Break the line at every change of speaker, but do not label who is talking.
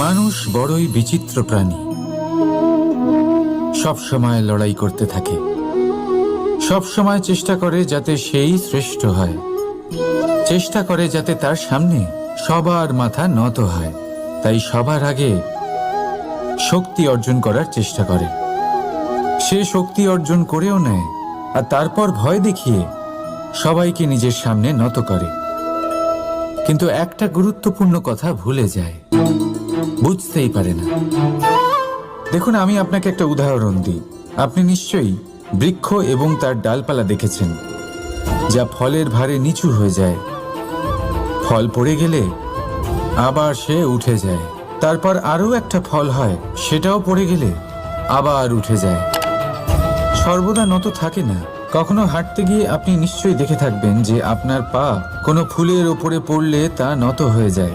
মানুষ বড়ই বিচিত্র প্রাণী। সব সময় লড়াই করতে থাকে, সব সময় চেষ্টা করে যাতে সেই শ্রেষ্ঠ হয়, চেষ্টা করে যাতে তার সামনে সবার মাথা নত হয়। তাই সবার আগে শক্তি অর্জন করার চেষ্টা করে। সে শক্তি অর্জন করেও নেয়, আর তারপর ভয় দেখিয়ে সবাইকে নিজের সামনে নত করে। কিন্তু একটা গুরুত্বপূর্ণ কথা ভুলে যায়, বুঝতেই পারে না। দেখুন, আমি আপনাকে একটা উদাহরণ দিই। আপনি নিশ্চয়ই বৃক্ষ এবং তার ডালপালা দেখেছেন, যা ফলের ভারে নিচু হয়ে যায়। ফল পড়ে গেলে আবার সে উঠে যায়, তারপর আরও একটা ফল হয়, সেটাও পড়ে গেলে আবার উঠে যায়। সর্বদা নত থাকে না। কখনো হাঁটতে গিয়ে আপনি নিশ্চয়ই দেখে থাকবেন যে আপনার পা কোনো ফুলের ওপরে পড়লে তা নত হয়ে যায়,